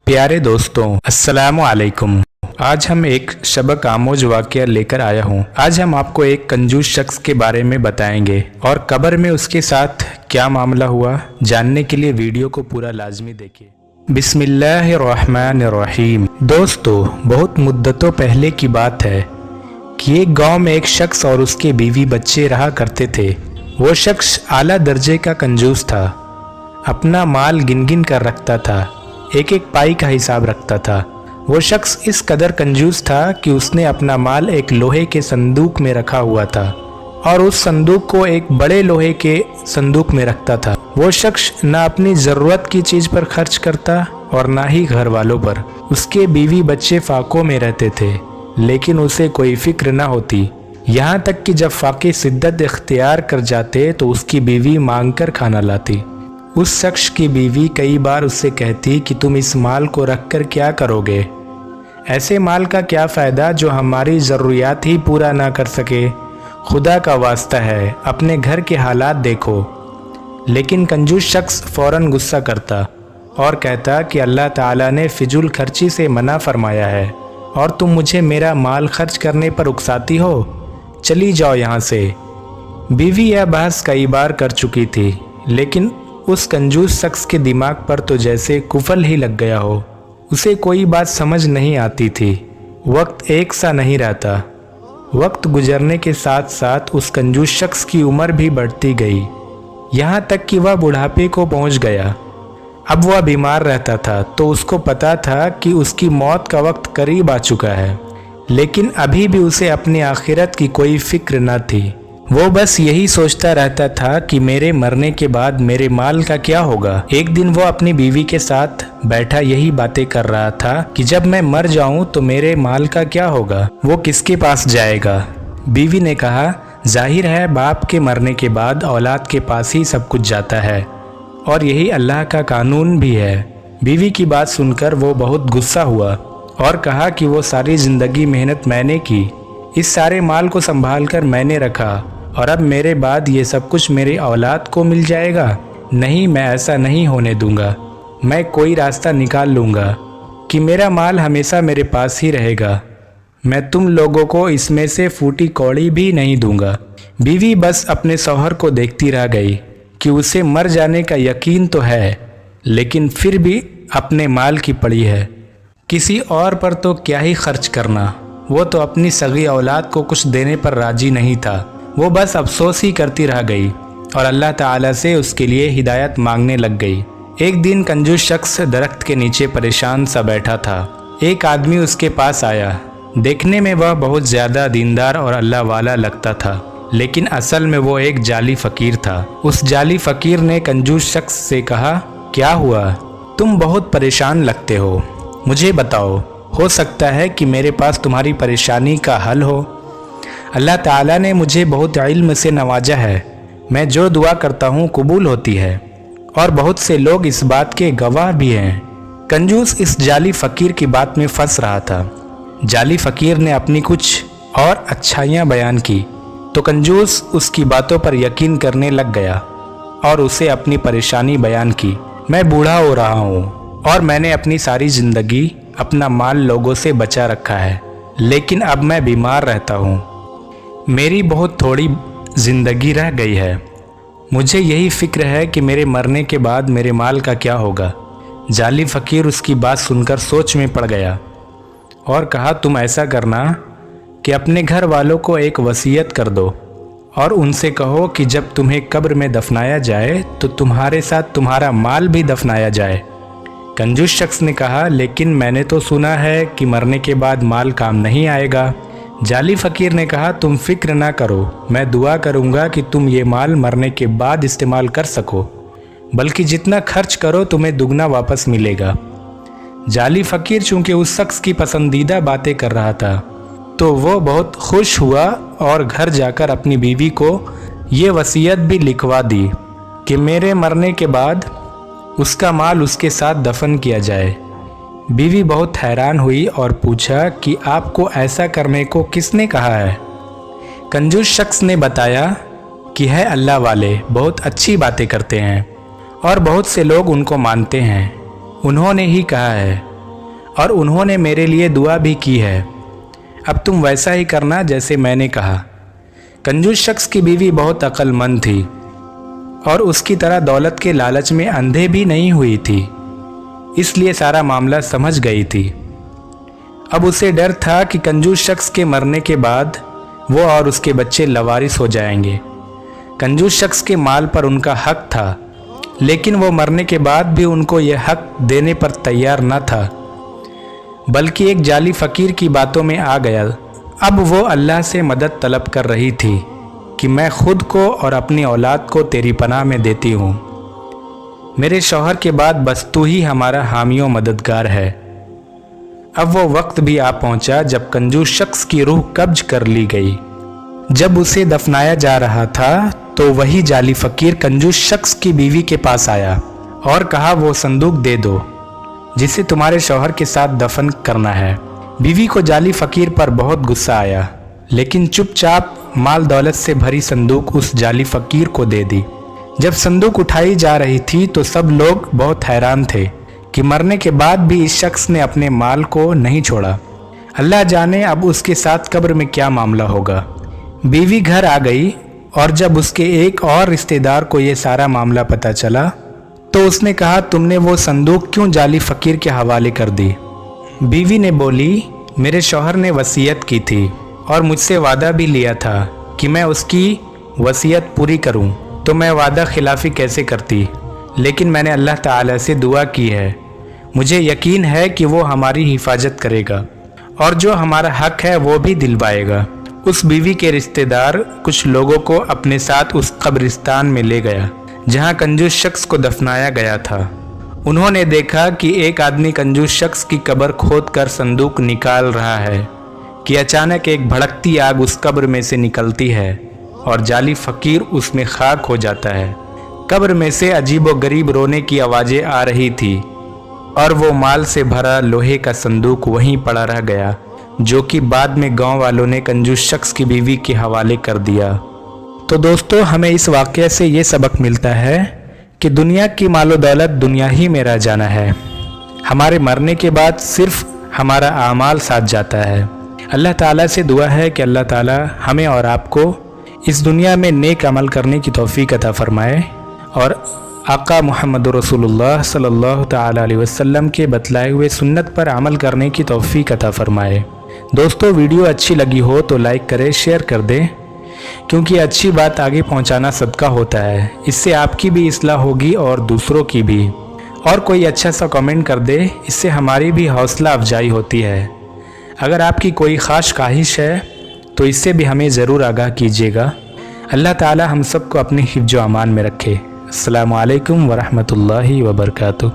प्यारे दोस्तों, अस्सलामु अलैकुम। आज हम एक सबक आमोज वाक़या लेकर आया हूँ। आज हम आपको एक कंजूस शख्स के बारे में बताएंगे और कब्र में उसके साथ क्या मामला हुआ, जानने के लिए वीडियो को पूरा लाजमी देखिए। बिस्मिल्लाहिर्रहमानिर्रहीम। दोस्तों, बहुत मुद्दतों पहले की बात है कि एक गांव में एक शख्स और उसके बीवी बच्चे रहा करते थे। वो शख्स आला दर्जे का कंजूस था। अपना माल गिन गिन कर रखता था, एक एक पाई का हिसाब रखता था। वो शख्स इस कदर कंजूस था कि उसने अपना माल एक लोहे के संदूक में रखा हुआ था और उस संदूक को एक बड़े लोहे के संदूक में रखता था। वो शख्स ना अपनी ज़रूरत की चीज़ पर खर्च करता और ना ही घर वालों पर। उसके बीवी बच्चे फाकों में रहते थे, लेकिन उसे कोई फिक्र न होती। यहाँ तक कि जब फाके शिद्दत इख्तियार कर जाते तो उसकी बीवी मांग कर खाना लाती। उस शख्स की बीवी कई बार उससे कहती कि तुम इस माल को रख कर क्या करोगे? ऐसे माल का क्या फ़ायदा जो हमारी ज़रूरियात ही पूरा ना कर सके। खुदा का वास्ता है, अपने घर के हालात देखो। लेकिन कंजूस शख्स फ़ौरन गुस्सा करता और कहता कि अल्लाह ताला ने फिजूल खर्ची से मना फरमाया है और तुम मुझे मेरा माल खर्च करने पर उकसाती हो, चली जाओ यहाँ से। बीवी यह बहस कई बार कर चुकी थी, लेकिन उस कंजूस शख्स के दिमाग पर तो जैसे कुफल ही लग गया हो। उसे कोई बात समझ नहीं आती थी। वक्त एक सा नहीं रहता। वक्त गुजरने के साथ साथ उस कंजूस शख्स की उम्र भी बढ़ती गई, यहाँ तक कि वह बुढ़ापे को पहुँच गया। अब वह बीमार रहता था तो उसको पता था कि उसकी मौत का वक्त करीब आ चुका है, लेकिन अभी भी उसे अपनी आखिरत की कोई फिक्र न थी। वो बस यही सोचता रहता था कि मेरे मरने के बाद मेरे माल का क्या होगा। एक दिन वो अपनी बीवी के साथ बैठा यही बातें कर रहा था कि जब मैं मर जाऊं तो मेरे माल का क्या होगा, वो किसके पास जाएगा। बीवी ने कहा, जाहिर है बाप के मरने के बाद औलाद के पास ही सब कुछ जाता है और यही अल्लाह का कानून भी है। बीवी की बात सुनकर वो बहुत गुस्सा हुआ और कहा कि वो सारी ज़िंदगी मेहनत मैंने की, इस सारे माल को संभाल कर मैंने रखा और अब मेरे बाद ये सब कुछ मेरी औलाद को मिल जाएगा। नहीं, मैं ऐसा नहीं होने दूंगा। मैं कोई रास्ता निकाल लूँगा कि मेरा माल हमेशा मेरे पास ही रहेगा। मैं तुम लोगों को इसमें से फूटी कौड़ी भी नहीं दूंगा। बीवी बस अपने शौहर को देखती रह गई कि उसे मर जाने का यकीन तो है, लेकिन फिर भी अपने माल की पड़ी है। किसी और पर तो क्या ही खर्च करना। वो तो अपनी सगी औलाद को कुछ देने पर राजी नहीं था। वो बस अफसोस ही करती रह गई और अल्लाह ताला से उसके लिए हिदायत मांगने लग गई। एक दिन कंजूस शख्स दरख्त के नीचे परेशान सा बैठा था। एक आदमी उसके पास आया। देखने में वह बहुत ज़्यादा दीनदार और अल्लाह वाला लगता था, लेकिन असल में वो एक जाली फ़कीर था। उस जाली फ़कीर ने कंजूस शख्स से कहा, क्या हुआ? तुम बहुत परेशान लगते हो, मुझे बताओ, हो सकता है कि मेरे पास तुम्हारी परेशानी का हल हो। अल्लाह ताला ने मुझे बहुत इल्म से नवाजा है। मैं जो दुआ करता हूँ कबूल होती है और बहुत से लोग इस बात के गवाह भी हैं। कंजूस इस जाली फ़कीर की बात में फंस रहा था। जाली फ़कीर ने अपनी कुछ और अच्छाइयाँ बयान की तो कंजूस उसकी बातों पर यकीन करने लग गया और उसे अपनी परेशानी बयान की। मैं बूढ़ा हो रहा हूँ और मैंने अपनी सारी ज़िंदगी अपना माल लोगों से बचा रखा है, लेकिन अब मैं बीमार रहता हूँ। मेरी बहुत थोड़ी ज़िंदगी रह गई है। मुझे यही फ़िक्र है कि मेरे मरने के बाद मेरे माल का क्या होगा। जाली फ़कीर उसकी बात सुनकर सोच में पड़ गया और कहा, तुम ऐसा करना कि अपने घर वालों को एक वसीयत कर दो और उनसे कहो कि जब तुम्हें कब्र में दफनाया जाए तो तुम्हारे साथ तुम्हारा माल भी दफनाया जाए। कंजूस शख्स ने कहा, लेकिन मैंने तो सुना है कि मरने के बाद माल काम नहीं आएगा। जाली फ़कीर ने कहा, तुम फिक्र ना करो, मैं दुआ करूँगा कि तुम ये माल मरने के बाद इस्तेमाल कर सको, बल्कि जितना खर्च करो तुम्हें दुगना वापस मिलेगा। जाली फ़कीर चूँकि उस शख्स की पसंदीदा बातें कर रहा था तो वो बहुत खुश हुआ और घर जाकर अपनी बीवी को ये वसीयत भी लिखवा दी कि मेरे मरने के बाद उसका माल उसके साथ दफन किया जाए। बीवी बहुत हैरान हुई और पूछा कि आपको ऐसा करने को किसने कहा है? कंजूस शख्स ने बताया कि है अल्लाह वाले, बहुत अच्छी बातें करते हैं और बहुत से लोग उनको मानते हैं। उन्होंने ही कहा है اور انہوں نے میرے لیے دعا بھی کی ہے۔ اب تم ویسا ہی کرنا جیسے میں نے کہا۔ کنجوس شخص کی بیوی بہت عقل مند تھی اور اس کی طرح دولت کے لالچ میں اندھے بھی نہیں ہوئی تھی، اس لیے سارا معاملہ سمجھ گئی تھی۔ اب اسے ڈر تھا کہ کنجوس شخص کے مرنے کے بعد وہ اور اس کے بچے لاوارث ہو جائیں گے۔ کنجوس شخص کے مال پر ان کا حق تھا، لیکن وہ مرنے کے بعد بھی ان کو یہ حق دینے پر تیار نہ تھا، بلکہ ایک جعلی فقیر کی باتوں میں آ گیا۔ اب وہ اللہ سے مدد طلب کر رہی تھی کہ میں خود کو اور اپنی اولاد کو تیری پناہ میں دیتی ہوں، میرے شوہر کے بعد بس تو ہی ہمارا حامی و مددگار ہے۔ اب وہ وقت بھی آ پہنچا جب کنجوس شخص کی روح قبض کر لی گئی۔ جب اسے دفنایا جا رہا تھا تو وہی جعلی فقیر کنجوس شخص کی بیوی کے پاس آیا اور کہا وہ صندوق دے دو جسے تمہارے شوہر کے ساتھ دفن کرنا ہے۔ بیوی کو جعلی فقیر پر بہت غصہ آیا، لیکن چپ چاپ مال دولت سے بھری صندوق اس جعلی فقیر کو دے دی۔ جب صندوق اٹھائی جا رہی تھی تو سب لوگ بہت حیران تھے کہ مرنے کے بعد بھی اس شخص نے اپنے مال کو نہیں چھوڑا۔ اللہ جانے اب اس کے ساتھ قبر میں کیا معاملہ ہوگا۔ بیوی گھر آ گئی اور جب اس کے ایک اور رشتہ دار کو یہ سارا معاملہ پتہ چلا تو اس نے کہا تم نے وہ صندوق کیوں جعلی فقیر کے حوالے کر دی؟ بیوی نے بولی میرے شوہر نے وصیت کی تھی اور مجھ سے وعدہ بھی لیا تھا کہ میں اس کی وصیت پوری کروں، تو میں وعدہ خلافی کیسے کرتی؟ لیکن میں نے اللہ تعالی سے دعا کی ہے، مجھے یقین ہے کہ وہ ہماری حفاظت کرے گا اور جو ہمارا حق ہے وہ بھی دلوائے گا۔ اس بیوی کے رشتہ دار کچھ لوگوں کو اپنے ساتھ اس قبرستان میں لے گیا جہاں کنجوس شخص کو دفنایا گیا تھا۔ انہوں نے دیکھا کہ ایک آدمی کنجوس شخص کی قبر کھود کر صندوق نکال رہا ہے کہ اچانک ایک بھڑکتی آگ اس قبر میں سے نکلتی ہے اور جعلی فقیر اس میں خاک ہو جاتا ہے۔ قبر میں سے عجیب و غریب رونے کی آوازیں آ رہی تھی اور وہ مال سے بھرا لوہے کا صندوق وہیں پڑا رہ گیا، جو کہ بعد میں گاؤں والوں نے کنجوس شخص کی بیوی کے حوالے کر دیا۔ تو دوستو، ہمیں اس واقعے سے یہ سبق ملتا ہے کہ دنیا کی مال و دولت دنیا ہی میں رہ جانا ہے، ہمارے مرنے کے بعد صرف ہمارا اعمال ساتھ جاتا ہے۔ اللہ تعالیٰ سے دعا ہے کہ اللہ تعالیٰ ہمیں اور آپ کو اس دنیا میں نیک عمل کرنے کی توفیق عطا فرمائے اور آقا محمد رسول اللہ صلی اللہ تعالیٰ علیہ وسلم کے بتلائے ہوئے سنت پر عمل کرنے کی توفیق عطا فرمائے۔ دوستو، ویڈیو اچھی لگی ہو تو لائک کریں، شیئر کر دیں، کیونکہ اچھی بات آگے پہنچانا صدقہ ہوتا ہے، اس سے آپ کی بھی اصلاح ہوگی اور دوسروں کی بھی۔ اور کوئی اچھا سا کامنٹ کر دے، اس سے ہماری بھی حوصلہ افزائی ہوتی ہے۔ اگر آپ کی کوئی خاص خواہش ہے تو اس سے بھی ہمیں ضرور آگاہ کیجیے گا۔ اللہ تعالی ہم سب کو اپنے حفظ و امان میں رکھے۔ السلام علیکم ورحمۃ اللہ وبرکاتہ۔